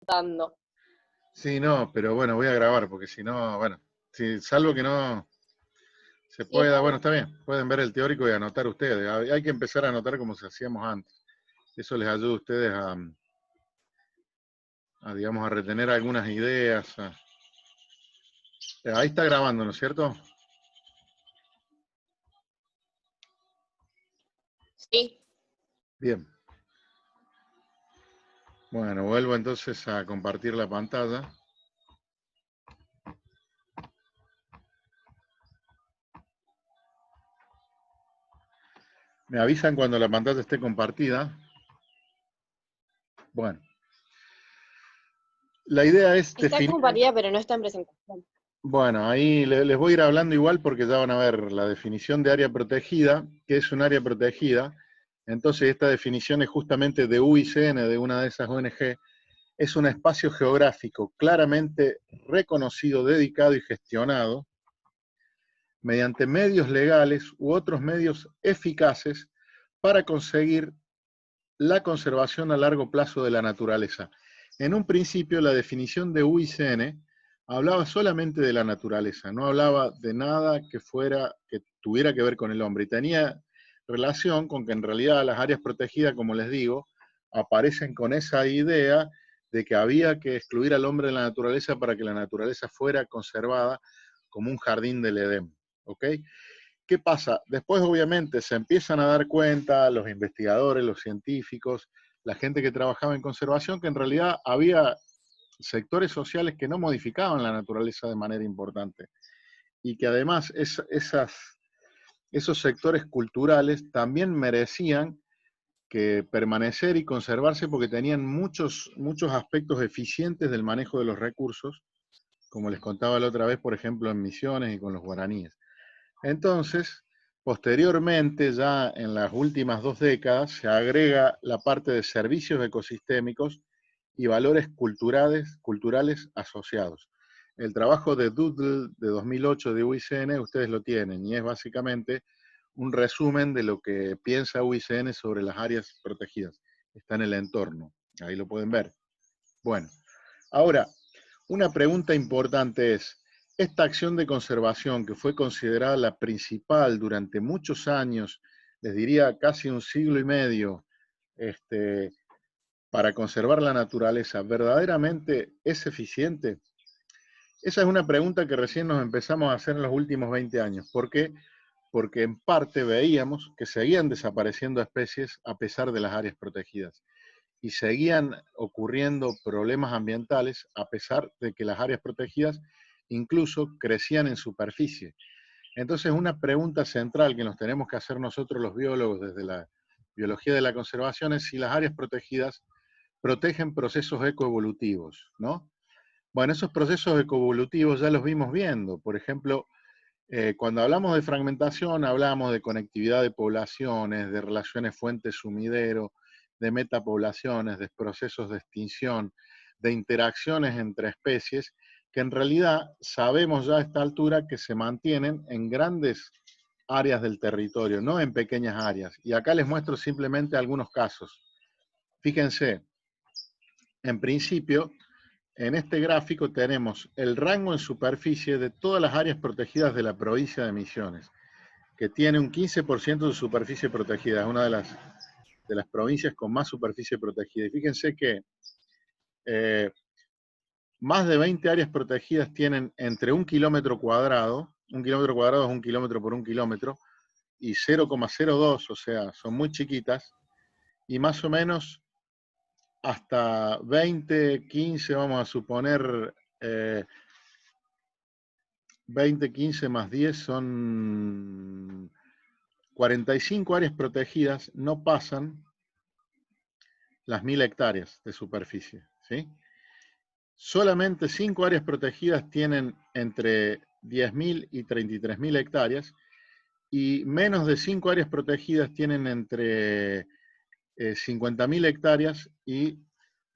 Dando. Sí, no, pero bueno, voy a grabar, porque si no, bueno, si, salvo que no se Sí, pueda, está bueno, bien. está bien, pueden ver el teórico y anotar ustedes. Hay que empezar a anotar como se hacíamos antes. Eso les ayuda a ustedes digamos, a retener algunas ideas. Ahí está grabando, ¿no es cierto? Sí. Bien. Bueno, vuelvo entonces a compartir la pantalla. Me avisan cuando la pantalla esté compartida. Bueno, la idea es Está definir. compartida, pero no está en presentación. Bueno, ahí les voy a ir hablando igual porque ya van a ver la definición de área protegida, que es un área protegida. Entonces, esta definición es justamente de UICN, de una de esas ONG. Es un espacio geográfico claramente reconocido, dedicado y gestionado mediante medios legales u otros medios eficaces para conseguir la conservación a largo plazo de la naturaleza. En un principio, la definición de UICN hablaba solamente de la naturaleza, no hablaba de nada que tuviera que ver con el hombre, y tenía relación con que en realidad las áreas protegidas, como les digo, aparecen con esa idea de que había que excluir al hombre de la naturaleza para que la naturaleza fuera conservada como un jardín del Edén. ¿Ok? ¿Qué pasa? Después, obviamente, se empiezan a dar cuenta los investigadores, los científicos, la gente que trabajaba en conservación, que en realidad había sectores sociales que no modificaban la naturaleza de manera importante y que además esos sectores culturales también merecían que permanecer y conservarse porque tenían muchos aspectos eficientes del manejo de los recursos, como les contaba la otra vez, por ejemplo, en Misiones y con los guaraníes. Entonces, posteriormente, ya en las últimas 2 décadas, se agrega la parte de servicios ecosistémicos y valores culturales asociados. El trabajo de Doodle de 2008 de UICN, ustedes lo tienen, y es básicamente un resumen de lo que piensa UICN sobre las áreas protegidas. Está en el entorno, ahí lo pueden ver. Bueno, ahora, una pregunta importante es, esta acción de conservación que fue considerada la principal durante muchos años, les diría casi un siglo y medio, para conservar la naturaleza, ¿verdaderamente es eficiente? Esa es una pregunta que recién nos empezamos a hacer en los últimos 20 años. ¿Por qué? Porque en parte veíamos que seguían desapareciendo especies a pesar de las áreas protegidas y seguían ocurriendo problemas ambientales a pesar de que las áreas protegidas incluso crecían en superficie. Entonces, una pregunta central que nos tenemos que hacer nosotros los biólogos desde la biología de la conservación es si las áreas protegidas protegen procesos ecoevolutivos, ¿no? Bueno, esos procesos ecoevolutivos ya los vimos viendo. Por ejemplo, cuando hablamos de fragmentación, hablamos de conectividad de poblaciones, de relaciones fuente-sumidero, de metapoblaciones, de procesos de extinción, de interacciones entre especies, que en realidad sabemos ya a esta altura que se mantienen en grandes áreas del territorio, no en pequeñas áreas. Y acá les muestro simplemente algunos casos. Fíjense, en principio, en este gráfico tenemos el rango en superficie de todas las áreas protegidas de la provincia de Misiones, que tiene un 15% de superficie protegida, es una de las provincias con más superficie protegida. Y fíjense que eh, más de 20 áreas protegidas tienen entre 1 kilómetro cuadrado es 1 kilómetro por 1 kilómetro, y 0,02, o sea, son muy chiquitas, y más o menos hasta 20, 15, vamos a suponer, 20, 15 más 10 son 45 áreas protegidas, no pasan las 1000 hectáreas de superficie, ¿sí? Solamente 5 áreas protegidas tienen entre 10.000 y 33.000 hectáreas, y menos de 5 áreas protegidas tienen entre 50.000 hectáreas y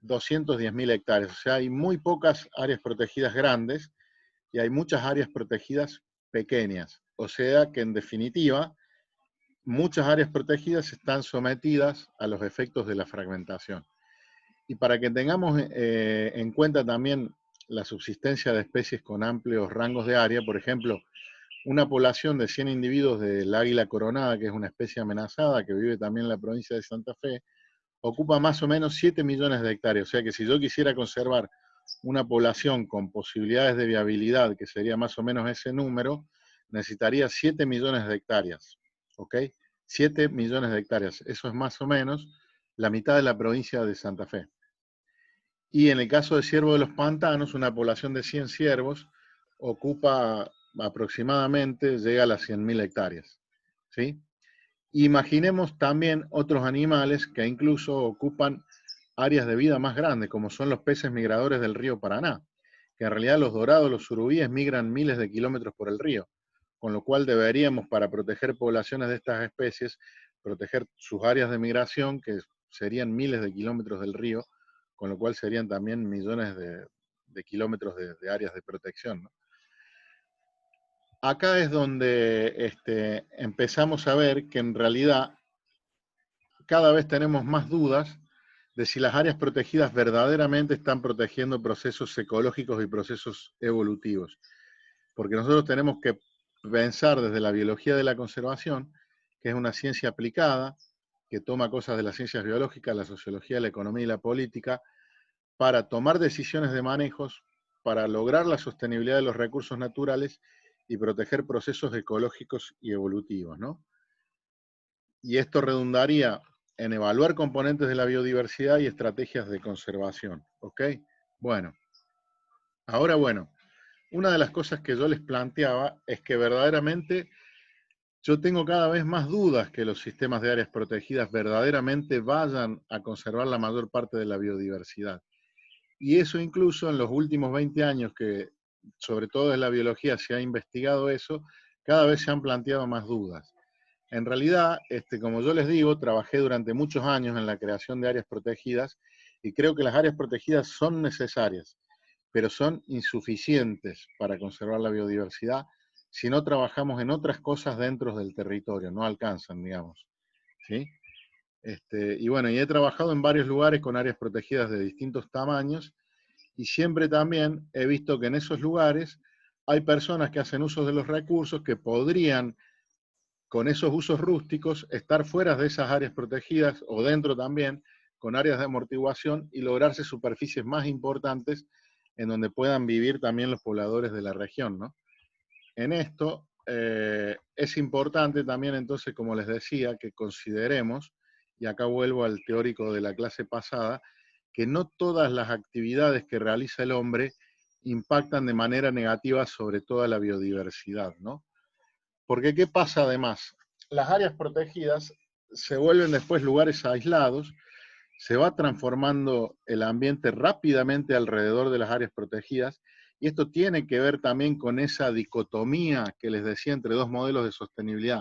210.000 hectáreas. O sea, hay muy pocas áreas protegidas grandes y hay muchas áreas protegidas pequeñas. O sea que en definitiva, muchas áreas protegidas están sometidas a los efectos de la fragmentación. Y para que tengamos en cuenta también la subsistencia de especies con amplios rangos de área, por ejemplo, una población de 100 individuos del águila coronada, que es una especie amenazada, que vive también en la provincia de Santa Fe, ocupa más o menos 7 millones de hectáreas. O sea que si yo quisiera conservar una población con posibilidades de viabilidad, que sería más o menos ese número, necesitaría 7 millones de hectáreas. ¿Ok? 7 millones de hectáreas. Eso es más o menos la mitad de la provincia de Santa Fe. Y en el caso de ciervo de los pantanos, una población de 100 ciervos ocupa aproximadamente, llega a las 100.000 hectáreas. ¿Sí? Imaginemos también otros animales que incluso ocupan áreas de vida más grandes, como son los peces migradores del río Paraná, que en realidad los dorados, los surubíes migran miles de kilómetros por el río, con lo cual deberíamos, para proteger poblaciones de estas especies, proteger sus áreas de migración, que serían miles de kilómetros del río, con lo cual serían también millones de kilómetros de áreas de protección, ¿no? Acá es donde empezamos a ver que en realidad cada vez tenemos más dudas de si las áreas protegidas verdaderamente están protegiendo procesos ecológicos y procesos evolutivos. Porque nosotros tenemos que pensar desde la biología de la conservación, que es una ciencia aplicada, que toma cosas de las ciencias biológicas, la sociología, la economía y la política, para tomar decisiones de manejos, para lograr la sostenibilidad de los recursos naturales y proteger procesos ecológicos y evolutivos, ¿no? Y esto redundaría en evaluar componentes de la biodiversidad y estrategias de conservación. ¿Ok? Bueno, ahora bueno, una de las cosas que yo les planteaba es que verdaderamente yo tengo cada vez más dudas que los sistemas de áreas protegidas verdaderamente vayan a conservar la mayor parte de la biodiversidad. Y eso incluso en los últimos 20 años que, sobre todo en la biología, se ha investigado eso, cada vez se han planteado más dudas. En realidad, como yo les digo, trabajé durante muchos años en la creación de áreas protegidas y creo que las áreas protegidas son necesarias, pero son insuficientes para conservar la biodiversidad si no trabajamos en otras cosas dentro del territorio, no alcanzan, digamos. ¿Sí? Y bueno, y he trabajado en varios lugares con áreas protegidas de distintos tamaños y siempre también he visto que en esos lugares hay personas que hacen uso de los recursos que podrían, con esos usos rústicos, estar fuera de esas áreas protegidas o dentro también, con áreas de amortiguación y lograrse superficies más importantes en donde puedan vivir también los pobladores de la región, ¿no? En esto es importante también entonces, como les decía, que consideremos, y acá vuelvo al teórico de la clase pasada, que no todas las actividades que realiza el hombre impactan de manera negativa sobre toda la biodiversidad, ¿no? Porque ¿qué pasa además? Las áreas protegidas se vuelven después lugares aislados, se va transformando el ambiente rápidamente alrededor de las áreas protegidas, y esto tiene que ver también con esa dicotomía que les decía entre dos modelos de sostenibilidad.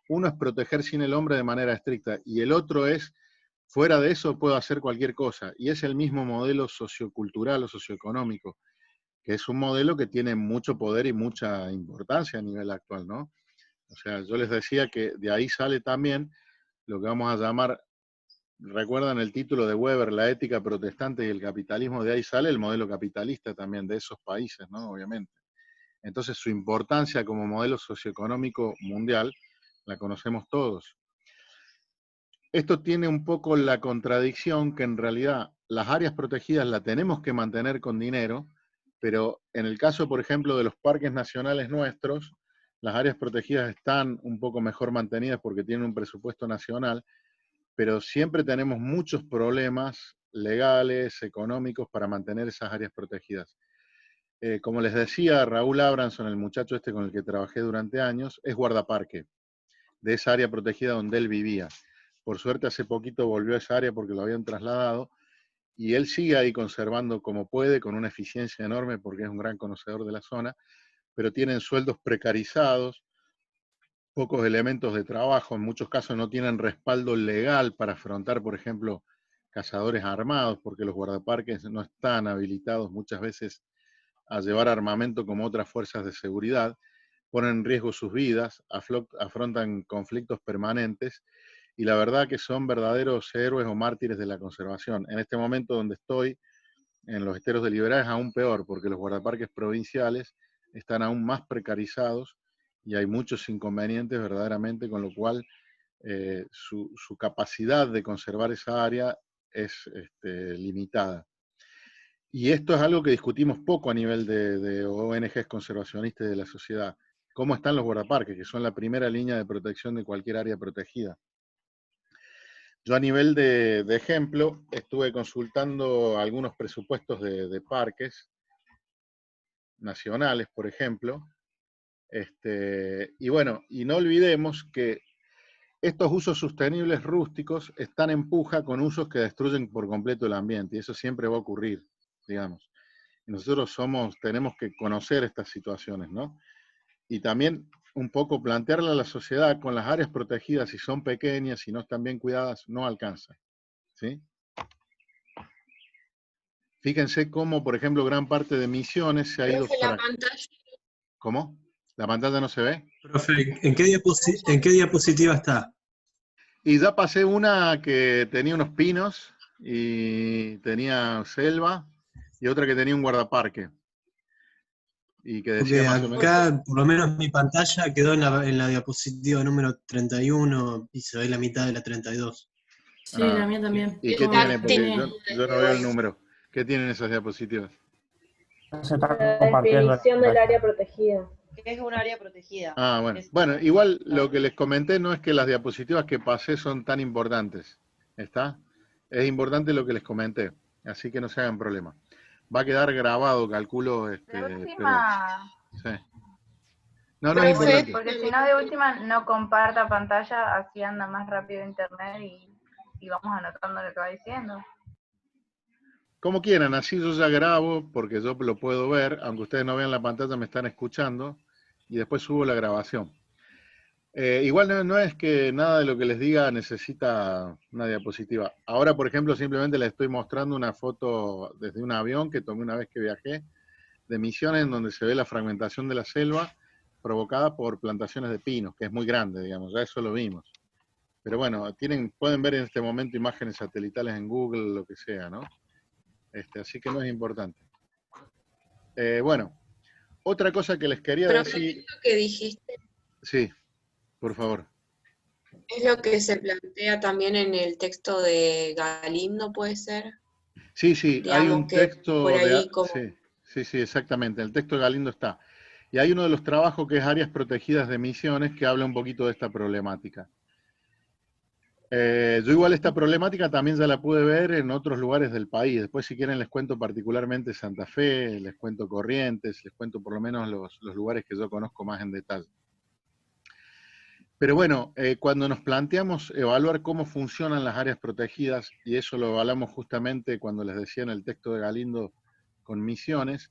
Uno es proteger sin el hombre de manera estricta, y el otro es, fuera de eso puedo hacer cualquier cosa, y es el mismo modelo sociocultural o socioeconómico, que es un modelo que tiene mucho poder y mucha importancia a nivel actual, ¿no? O sea, yo les decía que de ahí sale también lo que vamos a llamar, recuerdan el título de Weber, la ética protestante y el capitalismo, de ahí sale el modelo capitalista también de esos países, ¿no? Obviamente. Entonces su importancia como modelo socioeconómico mundial la conocemos todos. Esto tiene un poco la contradicción que en realidad las áreas protegidas las tenemos que mantener con dinero, pero en el caso, por ejemplo, de los parques nacionales nuestros, las áreas protegidas están un poco mejor mantenidas porque tienen un presupuesto nacional, pero siempre tenemos muchos problemas legales, económicos, para mantener esas áreas protegidas. Como les decía, Raúl Abranson, el muchacho este con el que trabajé durante años, es guardaparque de esa área protegida donde él vivía. Por suerte hace poquito volvió a esa área porque lo habían trasladado, y él sigue ahí conservando como puede, con una eficiencia enorme porque es un gran conocedor de la zona, pero tienen sueldos precarizados, pocos elementos de trabajo, en muchos casos no tienen respaldo legal para afrontar, por ejemplo, cazadores armados, porque los guardaparques no están habilitados muchas veces a llevar armamento como otras fuerzas de seguridad, ponen en riesgo sus vidas, afrontan conflictos permanentes, y la verdad que son verdaderos héroes o mártires de la conservación. En este momento donde estoy, en los esteros de Liberá, es aún peor, porque los guardaparques provinciales están aún más precarizados y hay muchos inconvenientes verdaderamente, con lo cual su capacidad de conservar esa área es limitada. Y esto es algo que discutimos poco a nivel de ONGs conservacionistas de la sociedad. ¿Cómo están los guardaparques, que son la primera línea de protección de cualquier área protegida? Yo a nivel de ejemplo estuve consultando algunos presupuestos de parques nacionales, por ejemplo, y bueno, y no olvidemos que estos usos sostenibles rústicos están en puja con usos que destruyen por completo el ambiente, y eso siempre va a ocurrir, digamos. Y nosotros tenemos que conocer estas situaciones, ¿no? Y también un poco plantearle a la sociedad con las áreas protegidas, si son pequeñas, si no están bien cuidadas, no alcanza, ¿sí? Fíjense cómo, por ejemplo, gran parte de Misiones se ha ido... Profe, la pantalla. ¿Cómo? ¿La pantalla no se ve? Profe, ¿en qué diapositiva está? Y ya pasé una que tenía unos pinos y tenía selva, y otra que tenía un guardaparque. Y que decía Porque más o menos... acá, por lo menos mi pantalla quedó en la diapositiva número 31 y se ve la mitad de la 32. Sí, la mía también. ¿Y qué Como tiene? que Porque tiene- yo no veo el número. ¿Qué tienen esas diapositivas? Se está La compartiendo. definición del área protegida. Que es un área protegida. Ah, bueno. Es- Bueno, igual lo que les comenté no es que las diapositivas que pasé son tan importantes. ¿Está? Es importante lo que les comenté. Así que no se hagan problema. Va a quedar grabado, calculo. De Pero, última, sí. No, no es Profe, importante. porque si no, de última no comparta pantalla, así anda más rápido internet y vamos anotando lo que va diciendo. Como quieran, así yo ya grabo, porque yo lo puedo ver, aunque ustedes no vean la pantalla, me están escuchando, y después subo la grabación. Igual no es que nada de lo que les diga necesita una diapositiva. Ahora, por ejemplo, simplemente les estoy mostrando una foto desde un avión que tomé una vez que viajé, de Misiones, en donde se ve la fragmentación de la selva provocada por plantaciones de pinos, que es muy grande, digamos, ya eso lo vimos. Pero bueno, pueden ver en este momento imágenes satelitales en Google, lo que sea, ¿no? Así que no es importante. Bueno, otra cosa que les quería profe, decir... esto que dijiste Sí, por favor. es lo que se plantea también en el texto de Galindo, ¿puede ser? Sí, hay un Digamos que texto por ahí como... Sí, exactamente. El texto de Galindo está. Y hay uno de los trabajos que es Áreas Protegidas de Misiones, que habla un poquito de esta problemática. Yo igual esta problemática también ya la pude ver en otros lugares del país. Después, si quieren, les cuento particularmente Santa Fe, les cuento Corrientes, les cuento por lo menos los lugares que yo conozco más en detalle. Pero bueno, cuando nos planteamos evaluar cómo funcionan las áreas protegidas, y eso lo evaluamos justamente cuando les decía en el texto de Galindo con Misiones,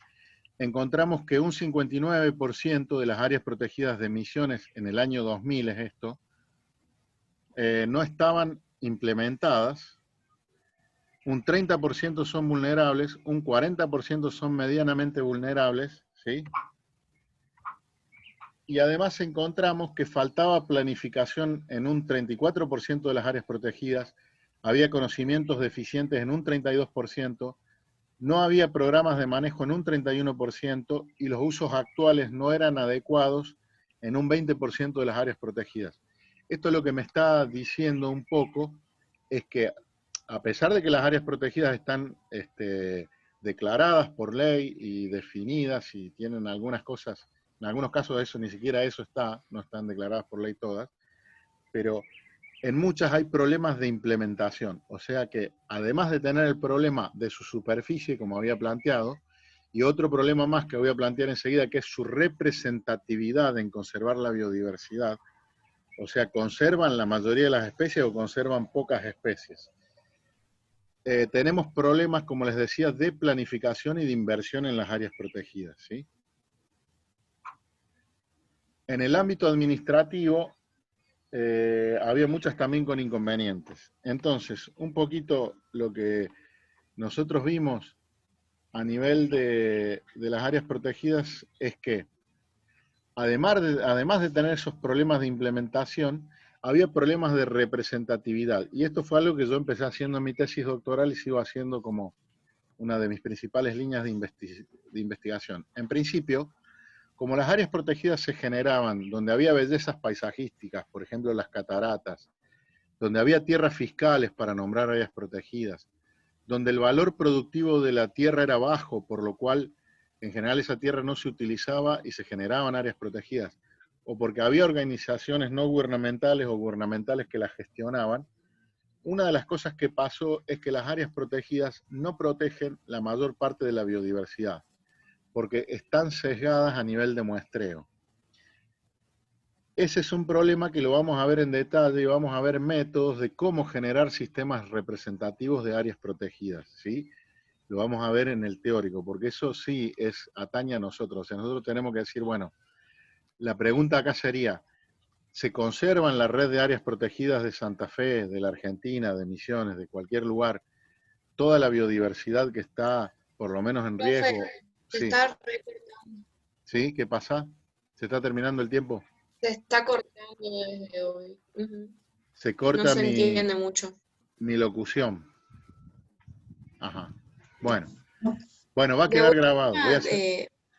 encontramos que un 59% de las áreas protegidas de Misiones en el año 2000, es esto, no estaban implementadas, un 30% son vulnerables, un 40% son medianamente vulnerables, ¿sí? Y además encontramos que faltaba planificación en un 34% de las áreas protegidas, había conocimientos deficientes en un 32%, no había programas de manejo en un 31% y los usos actuales no eran adecuados en un 20% de las áreas protegidas. Esto lo que me está diciendo un poco es que a pesar de que las áreas protegidas están declaradas por ley y definidas y tienen algunas cosas, en algunos casos eso ni siquiera eso no están declaradas por ley todas, pero en muchas hay problemas de implementación. O sea que además de tener el problema de su superficie, como había planteado, y otro problema más que voy a plantear enseguida, que es su representatividad en conservar la biodiversidad, o sea, conservan la mayoría de las especies o conservan pocas especies. Tenemos problemas, como les decía, de planificación y de inversión en las áreas protegidas, ¿sí? En el ámbito administrativo, había muchas también con inconvenientes. Entonces, un poquito lo que nosotros vimos a nivel de las áreas protegidas es que, además de tener esos problemas de implementación, había problemas de representatividad. Y esto fue algo que yo empecé haciendo en mi tesis doctoral y sigo haciendo como una de mis principales líneas de investigación. En principio, como las áreas protegidas se generaban donde había bellezas paisajísticas, por ejemplo las cataratas, donde había tierras fiscales para nombrar áreas protegidas, donde el valor productivo de la tierra era bajo, por lo cual en general esa tierra no se utilizaba y se generaban áreas protegidas, o porque había organizaciones no gubernamentales o gubernamentales que las gestionaban, una de las cosas que pasó es que las áreas protegidas no protegen la mayor parte de la biodiversidad, porque están sesgadas a nivel de muestreo. Ese es un problema que lo vamos a ver en detalle y vamos a ver métodos de cómo generar sistemas representativos de áreas protegidas, ¿sí? Lo vamos a ver en el teórico, porque eso sí atañe a nosotros. O sea, nosotros tenemos que decir, bueno, la pregunta acá sería, ¿se conserva en la red de áreas protegidas de Santa Fe, de la Argentina, de Misiones, de cualquier lugar, toda la biodiversidad que está por lo menos en riesgo? Se Sí. está recortando. ¿Sí? ¿Qué pasa? ¿Se está terminando el tiempo? Se está cortando desde hoy. Se corta no se entiende mucho. Mi locución. Ajá. Bueno, va a quedar grabado.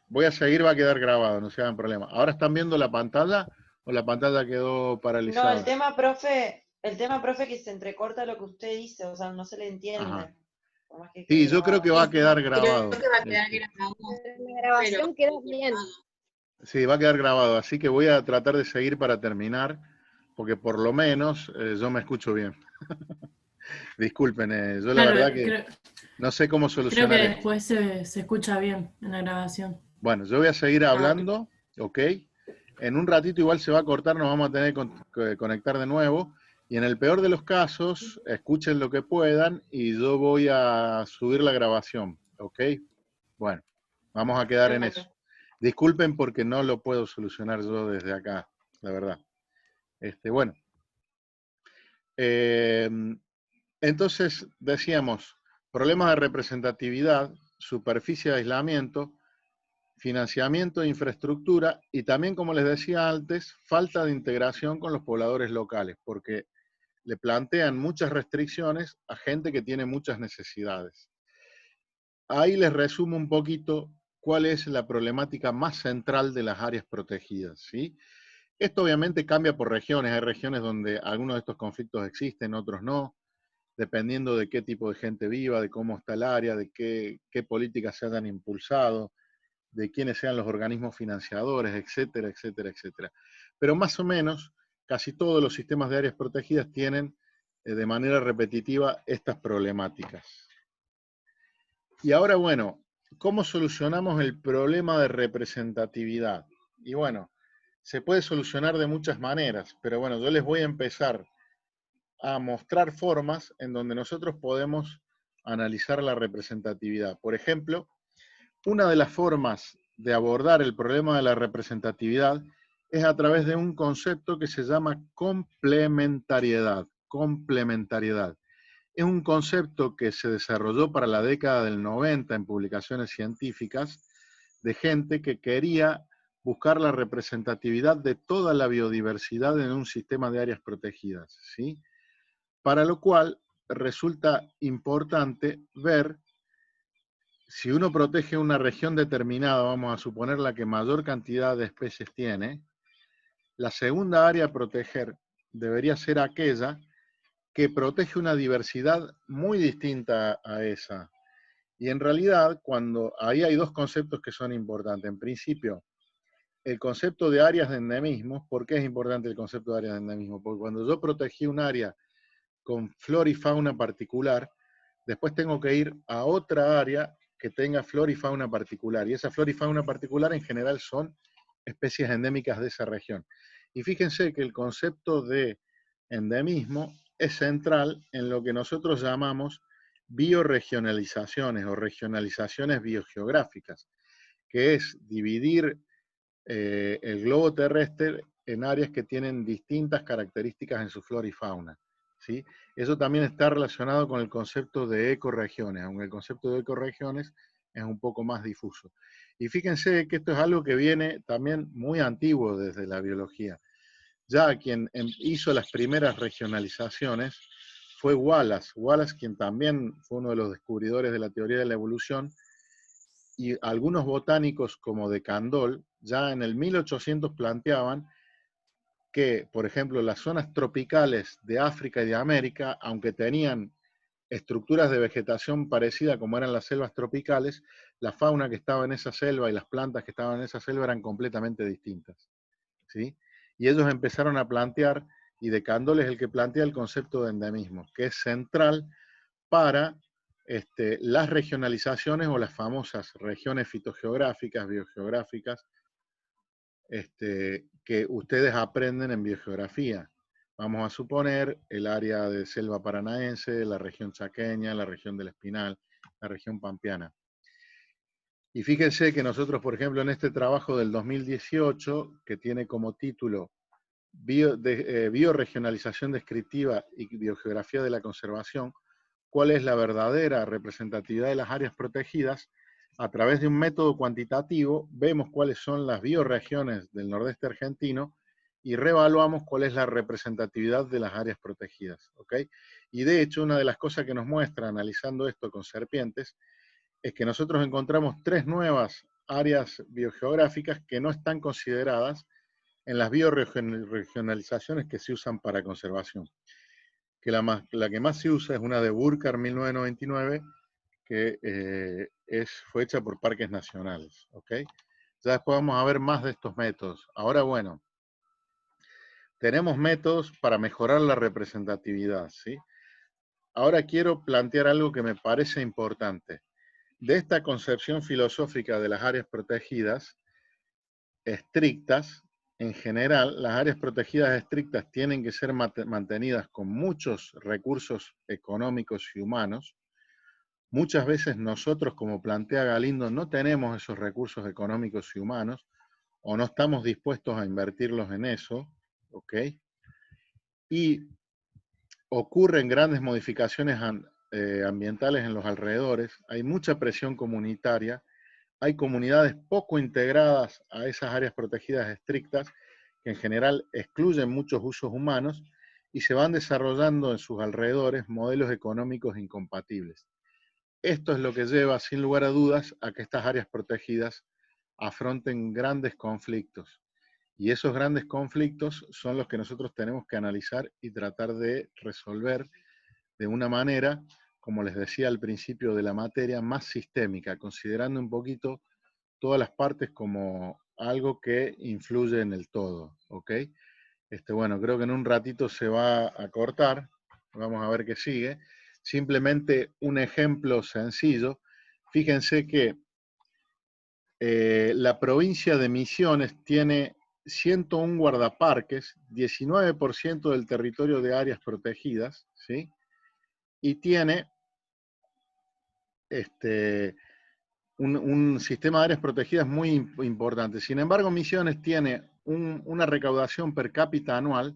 Voy a seguir, va a quedar grabado, no se hagan problema. ¿Ahora están viendo la pantalla o la pantalla quedó paralizada? No, el tema, profe, que se entrecorta lo que usted dice, o sea, no se le entiende. Ajá. Sí, yo creo que va a quedar grabado. Creo que va a quedar grabado. La grabación queda bien. Sí, va a quedar grabado, así que voy a tratar de seguir para terminar, porque por lo menos yo me escucho bien. Disculpen, yo la verdad que no sé cómo solucionar. Creo que después se escucha bien en la grabación. Bueno, yo voy a seguir hablando, ¿ok? En un ratito igual se va a cortar, nos vamos a tener que conectar de nuevo. Y en el peor de los casos, escuchen lo que puedan y yo voy a subir la grabación, ¿ok? Bueno, vamos a quedar en eso. Disculpen porque no lo puedo solucionar yo desde acá, la verdad. Bueno. Entonces, decíamos, problemas de representatividad, superficie de aislamiento, financiamiento de infraestructura y también, como les decía antes, falta de integración con los pobladores locales, porque le plantean muchas restricciones a gente que tiene muchas necesidades. Ahí les resumo un poquito cuál es la problemática más central de las áreas protegidas, ¿sí? Esto obviamente cambia por regiones. Hay regiones donde algunos de estos conflictos existen, otros no, dependiendo de qué tipo de gente viva, de cómo está el área, de qué políticas se hayan impulsado, de quiénes sean los organismos financiadores, etcétera, etcétera, etcétera. Pero más o menos, casi todos los sistemas de áreas protegidas tienen de manera repetitiva estas problemáticas. Y ahora, bueno, ¿cómo solucionamos el problema de representatividad? Y bueno, se puede solucionar de muchas maneras, pero bueno, yo les voy a empezar a mostrar formas en donde nosotros podemos analizar la representatividad. Por ejemplo, una de las formas de abordar el problema de la representatividad es a través de un concepto que se llama complementariedad. Complementariedad. Es un concepto que se desarrolló para la década del 90 en publicaciones científicas de gente que quería buscar la representatividad de toda la biodiversidad en un sistema de áreas protegidas, ¿sí? Para lo cual resulta importante ver si uno protege una región determinada, vamos a suponer la que mayor cantidad de especies tiene, la segunda área a proteger debería ser aquella que protege una diversidad muy distinta a esa. Y en realidad, ahí hay dos conceptos que son importantes. En principio, el concepto de áreas de endemismo. ¿Por qué es importante el concepto de áreas de endemismo? Porque cuando yo protegí un área con flora y fauna particular, después tengo que ir a otra área que tenga flora y fauna particular. Y esa flora y fauna particular en general son especies endémicas de esa región. Y fíjense que el concepto de endemismo es central en lo que nosotros llamamos bioregionalizaciones o regionalizaciones biogeográficas, que es dividir el globo terrestre en áreas que tienen distintas características en su flora y fauna, ¿sí? Eso también está relacionado con el concepto de ecorregiones, aunque el concepto de ecorregiones es un poco más difuso. Y fíjense que esto es algo que viene también muy antiguo desde la biología. ya quien hizo las primeras regionalizaciones fue Wallace. Wallace, quien también fue uno de los descubridores de la teoría de la evolución, y algunos botánicos como de Candolle, ya en el 1800 planteaban que, por ejemplo, las zonas tropicales de África y de América, aunque tenían estructuras de vegetación parecida como eran las selvas tropicales, la fauna que estaba en esa selva y las plantas que estaban en esa selva eran completamente distintas, ¿sí? Y ellos empezaron a plantear, y de Candolle es el que plantea el concepto de endemismo, que es central para las regionalizaciones o las famosas regiones fitogeográficas, biogeográficas, que ustedes aprenden en biogeografía. Vamos a suponer el área de selva paranaense, la región chaqueña, la región del Espinal, la región pampeana. Y fíjense que nosotros, por ejemplo, en este trabajo del 2018, que tiene como título Bioregionalización descriptiva y biogeografía de la conservación, cuál es la verdadera representatividad de las áreas protegidas, a través de un método cuantitativo vemos cuáles son las bioregiones del nordeste argentino y reevaluamos cuál es la representatividad de las áreas protegidas, ¿ok? Y de hecho, una de las cosas que nos muestra analizando esto con serpientes es que nosotros encontramos 3 nuevas áreas biogeográficas que no están consideradas en las bioregionalizaciones que se usan para conservación. Que la que más se usa es una de Burkhardt 1999, que fue hecha por Parques Nacionales, ¿ok? Ya después vamos a ver más de estos métodos. Ahora, bueno, tenemos métodos para mejorar la representatividad, ¿sí? Ahora quiero plantear algo que me parece importante. De esta concepción filosófica de las áreas protegidas estrictas, en general, las áreas protegidas estrictas tienen que ser mantenidas con muchos recursos económicos y humanos. Muchas veces nosotros, como plantea Galindo, no tenemos esos recursos económicos y humanos, o no estamos dispuestos a invertirlos en eso, ¿ok? Y ocurren grandes modificaciones ambientales en los alrededores, hay mucha presión comunitaria, hay comunidades poco integradas a esas áreas protegidas estrictas, que en general excluyen muchos usos humanos, y se van desarrollando en sus alrededores modelos económicos incompatibles. Esto es lo que lleva, sin lugar a dudas, a que estas áreas protegidas afronten grandes conflictos. Y esos grandes conflictos son los que nosotros tenemos que analizar y tratar de resolver de una manera, como les decía al principio de la materia, más sistémica, considerando un poquito todas las partes como algo que influye en el todo, ¿ok? Bueno, creo que en un ratito se va a cortar, vamos a ver qué sigue. Simplemente un ejemplo sencillo. Fíjense que la provincia de Misiones tiene 101 guardaparques, 19% del territorio de áreas protegidas, ¿sí? Y tiene un sistema de áreas protegidas muy importante. Sin embargo, Misiones tiene una recaudación per cápita anual